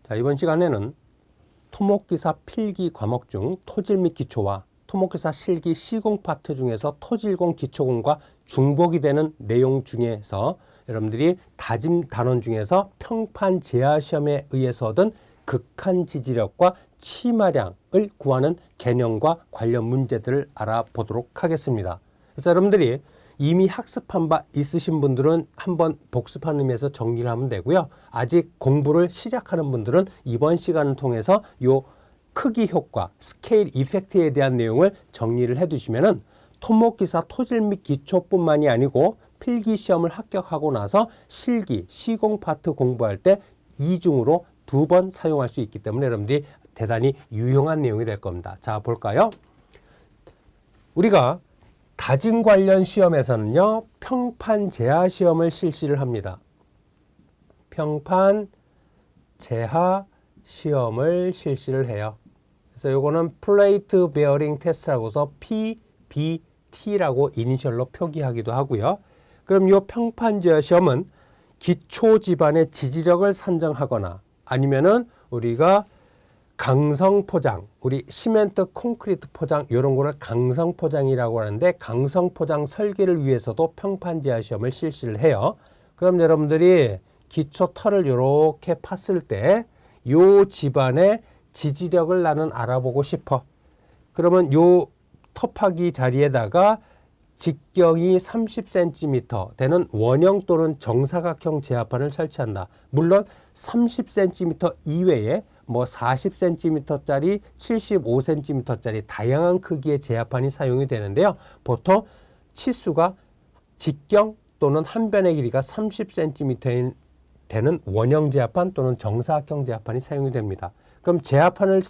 자, 이번 시간에는 토목기사 필기 과목 중 토질 및 기초와 토목기사 실기 시공 파트 중에서 토질공 기초공과 중복이 되는 내용 중에서 여러분들이 다짐 단원 중에서 평판 제하 시험에 의해서 얻은 극한 지지력과 치마량을 구하는 개념과 관련 문제들을 알아보도록 하겠습니다. 그래서 여러분들이 이미 학습한 바 있으신 분들은 한번 복습하는 의미에서 정리를 하면 되고요. 아직 공부를 시작하는 분들은 이번 시간을 통해서 요 크기 효과, 스케일 이펙트에 대한 내용을 정리를 해두시면은 토목기사 토질 및 기초뿐만이 아니고 필기 시험을 합격하고 나서 실기, 시공 파트 공부할 때 이중으로 2번 사용할 수 있기 때문에 여러분들이 대단히 유용한 내용이 될 겁니다. 자, 볼까요? 우리가 다짐 관련 시험에서는요, 평판 제하 시험을 실시를 합니다. 평판 제하 시험을 실시를 해요. 그래서 요거는 플레이트 베어링 테스트라고 해서 PBT라고 이니셜로 표기하기도 하고요. 그럼 요 평판 제하 시험은 기초 지반의 지지력을 산정하거나 아니면은 우리가 강성 포장, 우리 시멘트 콘크리트 포장 이런 거를 강성 포장이라고 하는데 강성 포장 설계를 위해서도 평판 제하 시험을 실시를 해요. 그럼 여러분들이 기초 털을 이렇게 팠을 때 요 집안의 지지력을 나는 알아보고 싶어. 그러면 요 터파기 자리에다가 직경이 30cm 되는 원형 또는 정사각형 제하판을 설치한다. 물론 30cm 이외에 뭐 40cm짜리, 75cm짜리 다양한 크기의 제하판이 사용이 되는데요. 보통 치수가 직경 또는 한 변의 길이가 30cm인 되는 원형 제하판 또는 정사각형 제하판이 사용이 됩니다. 그럼 제하판을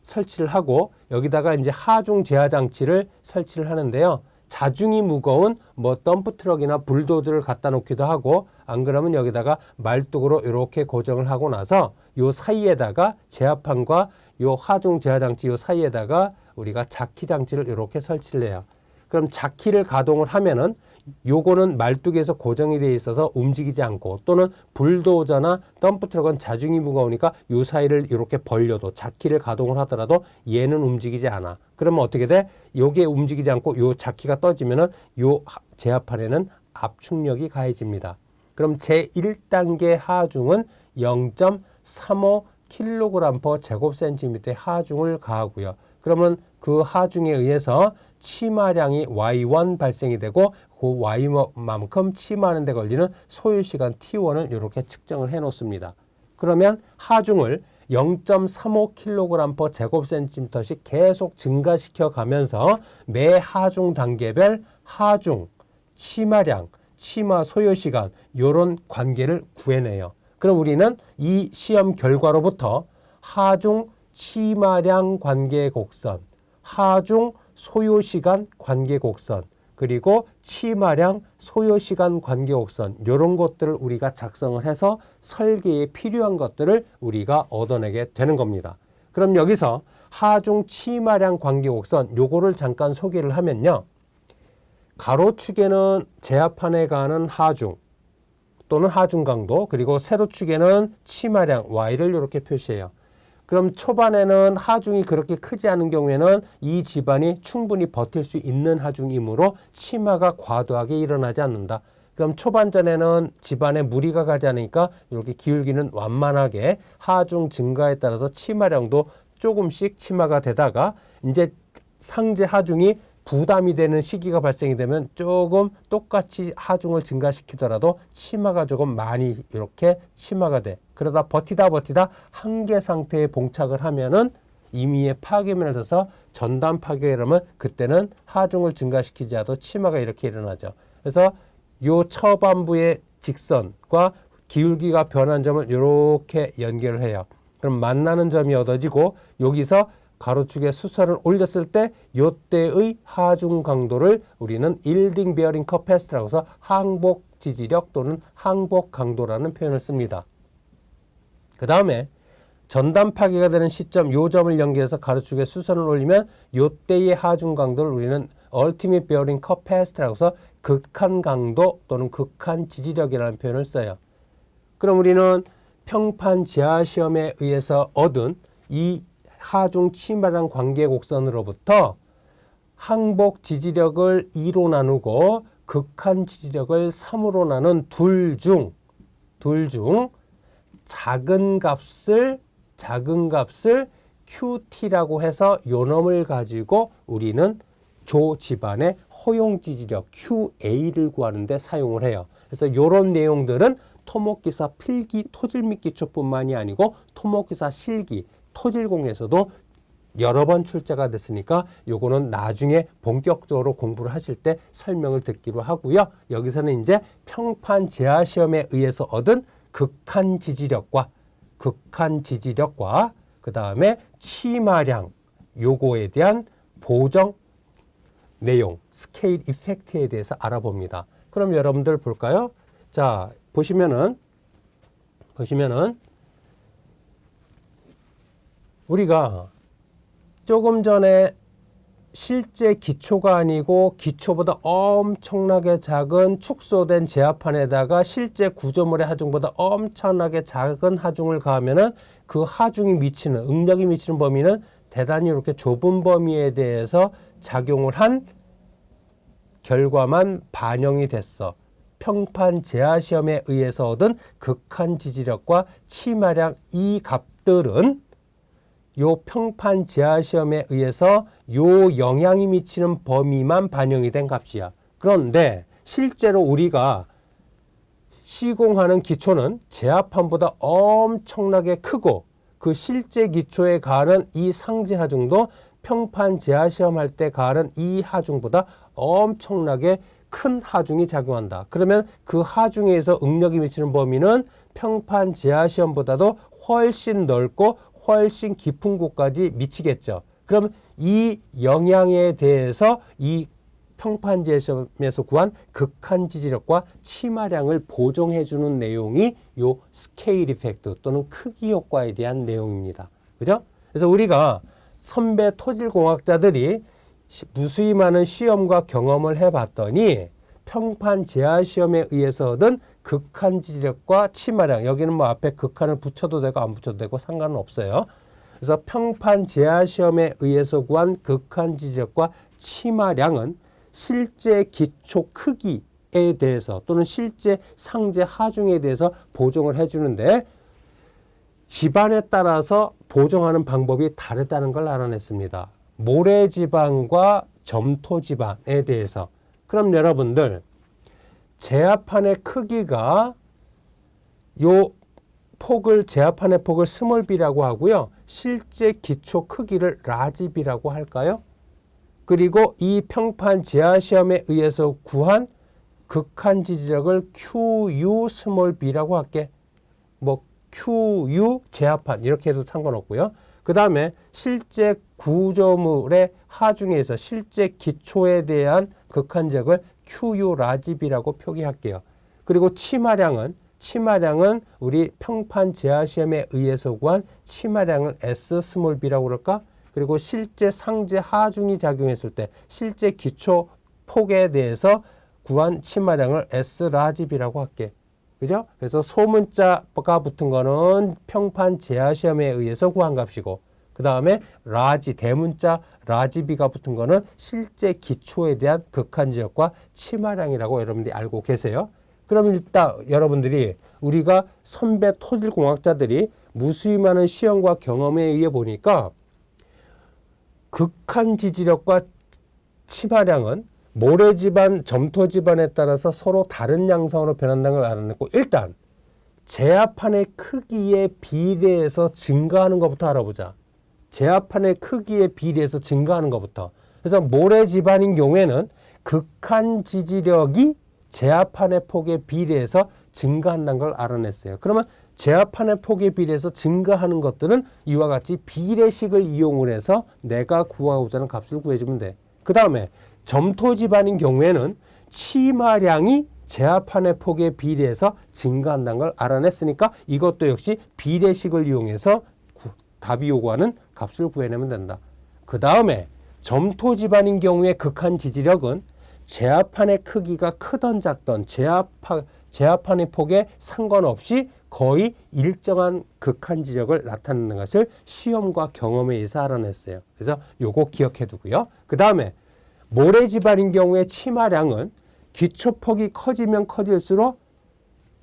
설치를 하고 여기다가 이제 하중 제하 장치를 설치를 하는데요. 자중이 무거운 뭐 덤프트럭이나 불도저를 갖다 놓기도 하고 안 그러면 여기다가 말뚝으로 이렇게 고정을 하고 나서 요 사이에다가 제하판과 요 하중 제하 장치 요 사이에다가 우리가 자키 장치를 이렇게 설치를 해요. 그럼 자키를 가동을 하면은 요거는 말뚝에서 고정이 되어 있어서 움직이지 않고 또는 불도저나 덤프트럭은 자중이 무거우니까 요 사이를 이렇게 벌려도 자키를 가동을 하더라도 얘는 움직이지 않아. 그러면 어떻게 돼? 요게 움직이지 않고 요 자키가 떠지면은 요 제하판에는 압축력이 가해집니다. 그럼 제1단계 하중은 0.35kg/제곱센티미터의 하중을 가하고요. 그러면 그 하중에 의해서 치마량이 Y1 발생이 되고 그 Y만큼 치마하는 데 걸리는 소요시간 T1을 이렇게 측정을 해 놓습니다. 그러면 하중을 0.35kg/제곱센티미터씩 계속 증가시켜 가면서 매 하중 단계별 하중, 치마량, 치마 소요시간 이런 관계를 구해내요. 그럼 우리는 이 시험 결과로부터 하중 치마량 관계 곡선, 하중 소요시간 관계 곡선, 그리고 치마량 소요시간 관계 곡선 이런 것들을 우리가 작성을 해서 설계에 필요한 것들을 우리가 얻어내게 되는 겁니다. 그럼 여기서 하중 치마량 관계 곡선 요거를 잠깐 소개를 하면요. 가로축에는 제하판에 가는 하중 또는 하중 강도, 그리고 세로축에는 치마량 Y를 이렇게 표시해요. 그럼 초반에는 하중이 그렇게 크지 않은 경우에는 이 집안이 충분히 버틸 수 있는 하중이므로 치마가 과도하게 일어나지 않는다. 그럼 초반전에는 집안에 무리가 가지 않으니까 이렇게 기울기는 완만하게 하중 증가에 따라서 치마량도 조금씩 치마가 되다가 이제 상제 하중이 부담이 되는 시기가 발생이 되면 조금 똑같이 하중을 증가시키더라도 치마가 조금 많이 이렇게 치마가 돼. 그러다 버티다 한계 상태에 봉착을 하면은 임의의 파괴면을 들어서 전단 파괴라면 그때는 하중을 증가시키지 않아도 치마가 이렇게 일어나죠. 그래서 요 처반부의 직선과 기울기가 변한 점을 이렇게 연결을 해요. 그럼 만나는 점이 얻어지고 여기서 가로축에 수선을 올렸을 때 이때의 하중 강도를 우리는 yielding bearing capacity라고 해서 항복 지지력 또는 항복 강도라는 표현을 씁니다. 그 다음에 전단 파괴가 되는 시점 요 점을 연결해서 가로축에 수선을 올리면 이때의 하중 강도를 우리는 ultimate bearing capacity라고 해서 극한 강도 또는 극한 지지력이라는 표현을 써요. 그럼 우리는 평판 지하 시험에 의해서 얻은 이 하중 치마량 관계 곡선으로부터 항복 지지력을 2로 나누고 극한 지지력을 3으로 나눈 둘 중 작은 값을 QT라고 해서 요 놈을 가지고 우리는 조 집안의 허용 지지력 QA를 구하는 데 사용을 해요. 그래서 이런 내용들은 토목기사 필기 토질 및 기초뿐만이 아니고 토목기사 실기 토질공에서도 여러 번 출제가 됐으니까 요거는 나중에 본격적으로 공부를 하실 때 설명을 듣기로 하고요. 여기서는 이제 평판 지하 시험에 의해서 얻은 극한 지지력과 그 다음에 치마량 요거에 대한 보정 내용 스케일 이펙트에 대해서 알아봅니다. 그럼 여러분들 볼까요? 자, 보시면은 우리가 조금 전에 실제 기초가 아니고 기초보다 엄청나게 작은 축소된 제압판에다가 실제 구조물의 하중보다 엄청나게 작은 하중을 가하면은 그 하중이 미치는 응력이 미치는 범위는 대단히 이렇게 좁은 범위에 대해서 작용을 한 결과만 반영이 됐어. 평판 제하 시험에 의해서 얻은 극한 지지력과 치마량 이 값들은 요 평판 제하 시험에 의해서 요 영향이 미치는 범위만 반영이 된 값이야. 그런데 실제로 우리가 시공하는 기초는 제압판보다 엄청나게 크고 그 실제 기초에 가하는 이 상지 하중도 평판 제하 시험할 때 가하는 이 하중보다 엄청나게 큰 하중이 작용한다. 그러면 그 하중에 의해서 응력이 미치는 범위는 평판 제하 시험보다도 훨씬 넓고 훨씬 깊은 곳까지 미치겠죠. 그럼 이 영향에 대해서 이 평판 제하 시험에서 구한 극한 지지력과 치마량을 보정해주는 내용이 요 스케일 이펙트 또는 크기 효과에 대한 내용입니다. 그죠? 그래서 우리가 선배 토질공학자들이 무수히 많은 시험과 경험을 해봤더니 평판 제하 시험에 의해서 얻은 극한 지지력과 치마량, 여기는 뭐 앞에 극한을 붙여도 되고 안 붙여도 되고 상관은 없어요. 그래서 평판 제하 시험에 의해서 구한 극한 지지력과 치마량은 실제 기초 크기에 대해서 또는 실제 상제 하중에 대해서 보정을 해주는데 집안에 따라서 보정하는 방법이 다르다는 걸 알아냈습니다. 모래지반과 점토지반에 대해서. 그럼 여러분들 제압판의 크기가 요 폭을 제압판의 폭을 스몰 b라고 하고요. 실제 기초 크기를 라지 b라고 할까요? 그리고 이 평판 제하 시험에 의해서 구한 극한 지지력을 QU 스몰 b라고 할게. 뭐 QU 제압판 이렇게 해도 상관없고요. 그 다음에 실제 구조물의 하중에서 실제 기초에 대한 극한 지역을 QU 라지 b라고 표기할게요. 그리고 치마량은 우리 평판 제하 시험에 의해서 구한 치마량을 S 스몰 b라고 그럴까? 그리고 실제 상제 하중이 작용했을 때 실제 기초 폭에 대해서 구한 치마량을 S 라지 b라고 할게. 그죠? 그래서 소문자가 붙은 거는 평판 제하 시험에 의해서 구한 값이고, 그 다음에 라지, 대문자 라지 b가 붙은 거는 실제 기초에 대한 극한 지역과 치마량이라고 여러분들이 알고 계세요. 그럼 일단 여러분들이 우리가 선배 토질공학자들이 무수히 많은 시험과 경험에 의해 보니까 극한 지지력과 치마량은 모래지반, 점토지반에 따라서 서로 다른 양상으로 변한다는 걸 알아냈고, 일단 제압판의 크기에 비례해서 증가하는 것부터 알아보자. 제압판의 크기에 비례해서 증가하는 것부터. 그래서 모래지반인 경우에는 극한 지지력이 제압판의 폭에 비례해서 증가한다는 걸 알아냈어요. 그러면 제압판의 폭에 비례해서 증가하는 것들은 이와 같이 비례식을 이용을 해서 내가 구하고자 하는 값을 구해주면 돼. 그 다음에 점토지반인 경우에는 치마량이 제압판의 폭에 비례해서 증가한다는 걸 알아냈으니까 이것도 역시 비례식을 이용해서 답이 요구하는 값을 구해내면 된다. 그 다음에 점토 지반인 경우에 극한 지지력은 제압판의 크기가 크던 작던 제압판의 폭에 상관없이 거의 일정한 극한 지력을 나타내는 것을 시험과 경험에 의해서 알아냈어요. 그래서 요거 기억해 두고요. 그 다음에 모래지반인 경우에 치마량은 기초폭이 커지면 커질수록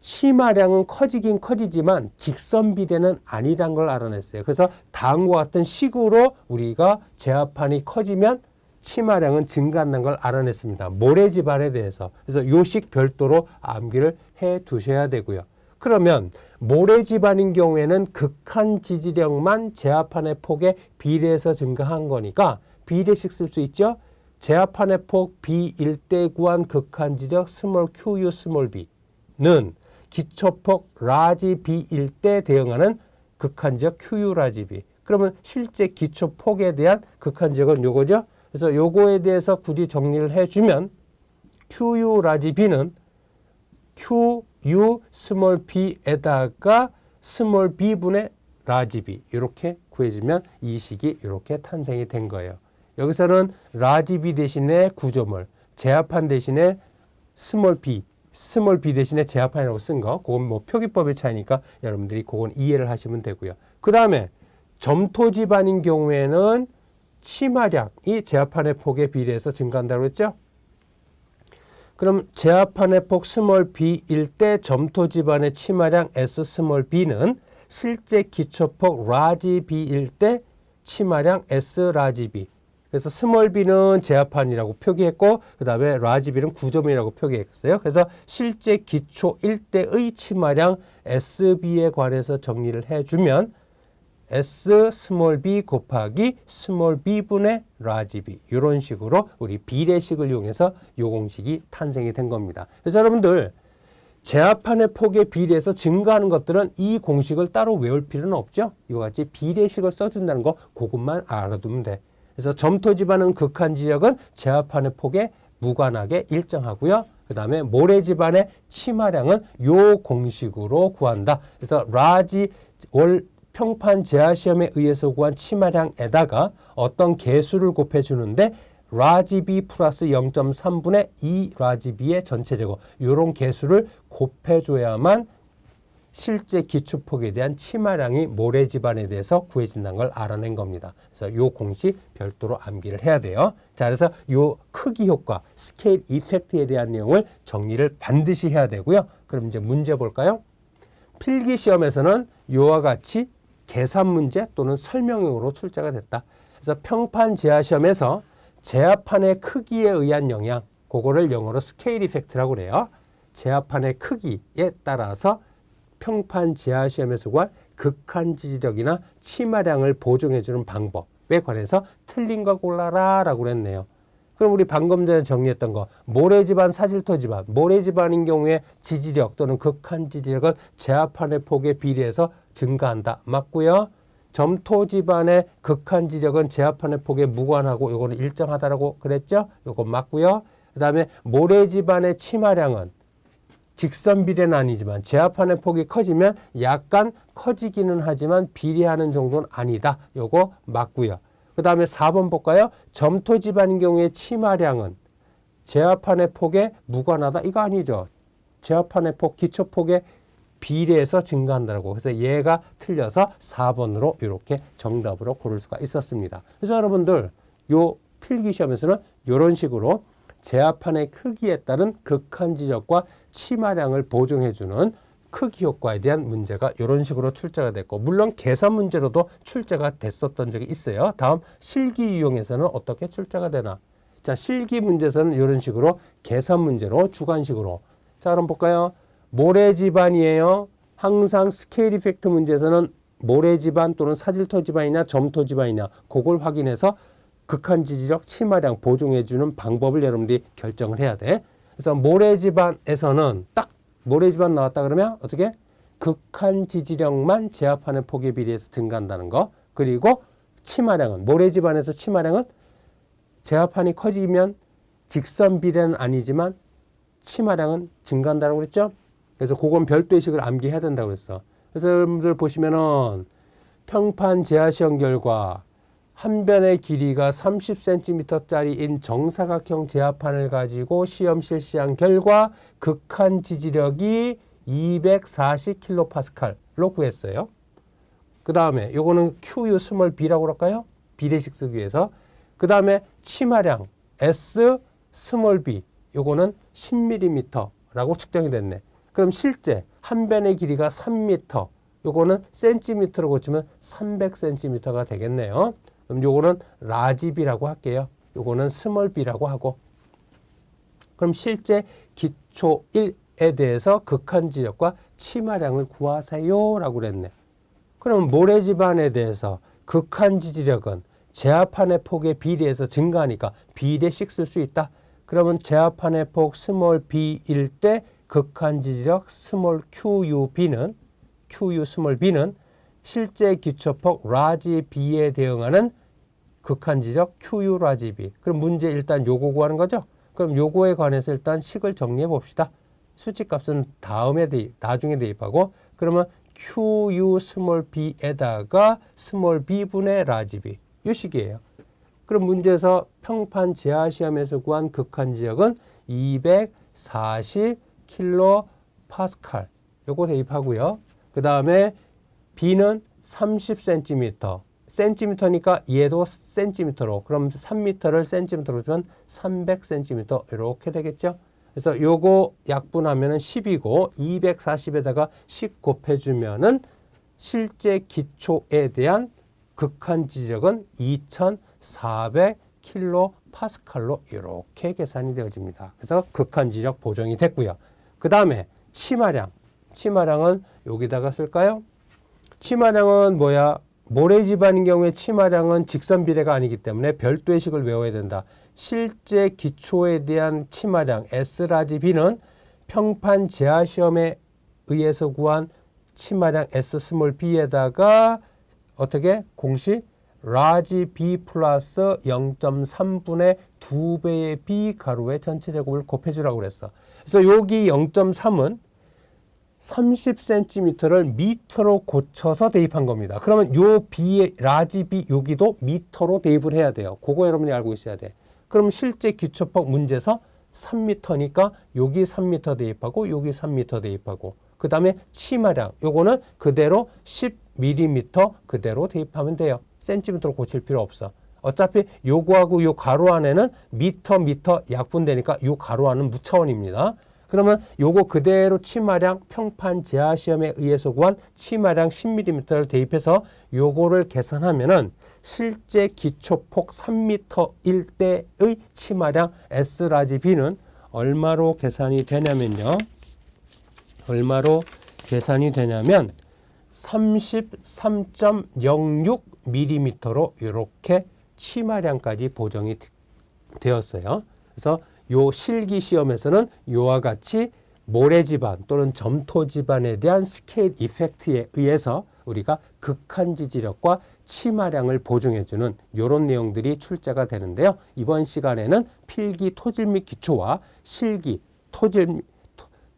치마량은 커지긴 커지지만 직선 비례는 아니란 걸 알아냈어요. 그래서 다음과 같은 식으로 우리가 제압판이 커지면 치마량은 증가한다는 걸 알아냈습니다. 모래지반에 대해서. 그래서 요식 별도로 암기를 해 두셔야 되고요. 그러면 모래지반인 경우에는 극한 지지력만 제압판의 폭에 비례해서 증가한 거니까 비례식 쓸 수 있죠. 제압판의 폭 B1대 구한 극한 지지력 스몰 QU 스몰 B는 기초폭 라지 B1대 대응하는 극한 지역 QU 라지 B. 그러면 실제 기초폭에 대한 극한 지역은 요거죠. 그래서 요거에 대해서 굳이 정리를 해주면 QU 라지 B는 QU 스몰 B에다가 스몰 B분의 라지 B 이렇게 구해주면 이 식이 이렇게 탄생이 된 거예요. 여기서는 라지 B 대신에 구조물, 제압판 대신에 스몰 B 대신에 제압판이라고 쓴 거, 그건 뭐 표기법의 차이니까 여러분들이 그건 이해를 하시면 되고요. 그 다음에 점토 지반인 경우에는 치마량이 제압판의 폭에 비례해서 증가한다고 했죠. 그럼 제압판의 폭 스몰 b일 때 점토 지반의 치마량 S 스몰 b는 실제 기초폭 라지 b일 때 치마량 S 라지 b. 그래서 스몰 b는 제압판이라고 표기했고 그 다음에 라지 b는 구조물이라고 표기했어요. 그래서 실제 기초 1대의 치마량 SB에 관해서 정리를 해주면 S 스몰 b 곱하기 스몰 b분의 라지 b 이런 식으로 우리 비례식을 이용해서 이 공식이 탄생이 된 겁니다. 그래서 여러분들 제압판의 폭에 비례해서 증가하는 것들은 이 공식을 따로 외울 필요는 없죠. 이와 같이 비례식을 써준다는 거 그것만 알아두면 돼. 그래서 점토 지반은 극한 지역은 제압판의 폭에 무관하게 일정하고요. 그 다음에 모래 지반의 치마량은 요 공식으로 구한다. 그래서 라지 평판 제하 시험에 의해서 구한 치마량에다가 어떤 개수를 곱해주는데 라지 B 플러스 0.3분의 2 라지 B의 전체 제곱 이런 개수를 곱해줘야만 실제 기초폭에 대한 치마량이 모래지반에 대해서 구해진다는 걸 알아낸 겁니다. 그래서 이 공식 별도로 암기를 해야 돼요. 자, 그래서 이 크기 효과, 스케일 이펙트에 대한 내용을 정리를 반드시 해야 되고요. 그럼 이제 문제 볼까요? 필기 시험에서는 이와 같이 계산 문제 또는 설명형으로 출제가 됐다. 그래서 평판 제하 시험에서 제압판의 크기에 의한 영향, 그거를 영어로 스케일 이펙트라고 그래요. 제압판의 크기에 따라서 평판 제하 시험에서 구한 극한 지지력이나 치마량을 보정해주는 방법에 관해서 틀린 거 골라라 라고 그랬네요. 그럼 우리 방금 전에 정리했던 거 모래지반, 사질토지반, 모래지반인 경우에 지지력 또는 극한 지지력은 제압판의 폭에 비례해서 증가한다. 맞고요. 점토지반의 극한 지지력은 제압판의 폭에 무관하고 요거는 일정하다라고 그랬죠. 요거 맞고요. 그 다음에 모래지반의 치마량은 직선 비례는 아니지만 제압판의 폭이 커지면 약간 커지기는 하지만 비례하는 정도는 아니다. 요거 맞고요. 그 다음에 4번 볼까요? 점토 지반인 경우에 치마량은 제압판의 폭에 무관하다. 이거 아니죠. 제압판의 폭, 기초폭에 비례해서 증가한다고. 그래서 얘가 틀려서 4번으로 이렇게 정답으로 고를 수가 있었습니다. 그래서 여러분들 요 필기시험에서는 이런 식으로 제압판의 크기에 따른 극한 지적과 치마량을 보정해주는 크기 효과에 대한 문제가 이런 식으로 출제가 됐고 물론 계산 문제로도 출제가 됐었던 적이 있어요. 다음 실기 유형에서는 어떻게 출제가 되나. 자, 실기 문제에서는 이런 식으로 계산 문제로 주관식으로. 자, 그럼 볼까요? 모래지반이에요. 항상 스케일 이펙트 문제에서는 모래지반 또는 사질토지반이냐 점토지반이냐 그걸 확인해서 극한 지지력 치마량 보정해주는 방법을 여러분들이 결정을 해야 돼. 그래서 모래지반에서는 딱 모래지반 나왔다 그러면 어떻게? 극한 지지력만 제압하는 폭에 비례해서 증가한다는 거. 그리고 치마량은 모래지반에서 치마량은 제압판이 커지면 직선 비례는 아니지만 치마량은 증가한다고 그랬죠. 그래서 그건 별도의 식을 암기해야 된다고 그랬어. 그래서 여러분들 보시면은 평판 제하 시험 결과 한 변의 길이가 30cm짜리인 정사각형 제압판을 가지고 시험 실시한 결과 극한 지지력이 240kPa로 구했어요. 그 다음에 요거는 QU 스몰 b라고 그럴까요? 비례식 쓰기 위해서. 그 다음에 치마량 S 스몰 b 요거는 10mm라고 측정이 됐네. 그럼 실제 한 변의 길이가 3m 요거는 센티미터로 고치면 300cm가 되겠네요. 그럼 요거는 라지 b라고 할게요. 요거는 스몰 b라고 하고. 그럼 실제 기초 1에 대해서 극한 지력과 치마량을 구하세요 라고 그랬네. 그럼 모래집안에 대해서 극한 지지력은 제압판의 폭에 비례해서 증가하니까 비례식 쓸 수 있다. 그러면 제압판의 폭 스몰 b일 때 극한 지지력 스몰 QUB는 QU 스몰 b는 실제 기초폭 라지 b에 대응하는 극한 지지력 QU 라지 b. 그럼 문제 일단 요거 구하는 거죠. 그럼 요거에 관해서 일단 식을 정리해 봅시다. 수치값은 나중에 대입하고 그러면 QU 스몰 b에다가 스몰 b분의 라지 b 이 식이에요. 그럼 문제에서 평판 제하 시험에서 구한 극한 지역은 240kPa 요거 대입하고요. 그 다음에 b는 30cm 센티미터니까 얘도 센티미터로 그럼 3m를 센티미터로 주면 300cm 이렇게 되겠죠. 그래서 요거 약분하면은 10이고 240에다가 10 곱해주면은 실제 기초에 대한 극한 지지력은 2400kPa로 이렇게 계산이 되어집니다. 그래서 극한 지지력 보정이 됐고요. 그 다음에 치마량은 여기다가 쓸까요? 치마량은 뭐야? 모래집안인 경우에 치마량은 직선 비례가 아니기 때문에 별도의 식을 외워야 된다. 실제 기초에 대한 치마량 S라지 B는 평판 제하 시험에 의해서 구한 치마량 S 스몰 B에다가 어떻게? 공식 라지 B 플러스 0.3분의 2배의 B 가로의 전체 제곱을 곱해주라고 그랬어. 그래서 여기 0.3은 30cm를 미터로 고쳐서 대입한 겁니다. 그러면 요 B의 라지 B 여기도 미터로 대입을 해야 돼요. 그거 여러분이 알고 있어야 돼. 그럼 실제 기초폭 문제에서 3m니까 여기 3m 대입하고 여기 3m 대입하고 그 다음에 치마량 요거는 그대로 10mm 그대로 대입하면 돼요. 센티미터로 고칠 필요 없어. 어차피 요거하고 요 가로 안에는 미터 약분되니까 요 가로 안은 무차원입니다. 그러면 요거 그대로 치마량 평판 제하 시험에 의해서 구한 치마량 10mm를 대입해서 요거를 계산하면은 실제 기초폭 3m일 때의 치마량 S라지 B는 얼마로 계산이 되냐면요. 33.06mm로 이렇게 치마량까지 보정이 되었어요. 그래서 요 실기 시험에서는 요와 같이 모래지반 또는 점토지반에 대한 스케일 이펙트에 의해서 우리가 극한 지지력과 치마량을 보증해주는 이런 내용들이 출제가 되는데요. 이번 시간에는 필기 토질 및 기초와 실기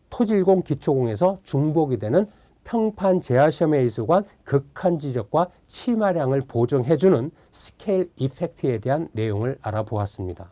토질공 기초공에서 중복이 되는 평판 제하 시험에 의해서 구한 극한 지지력과 치마량을 보증해주는 스케일 이펙트에 대한 내용을 알아보았습니다.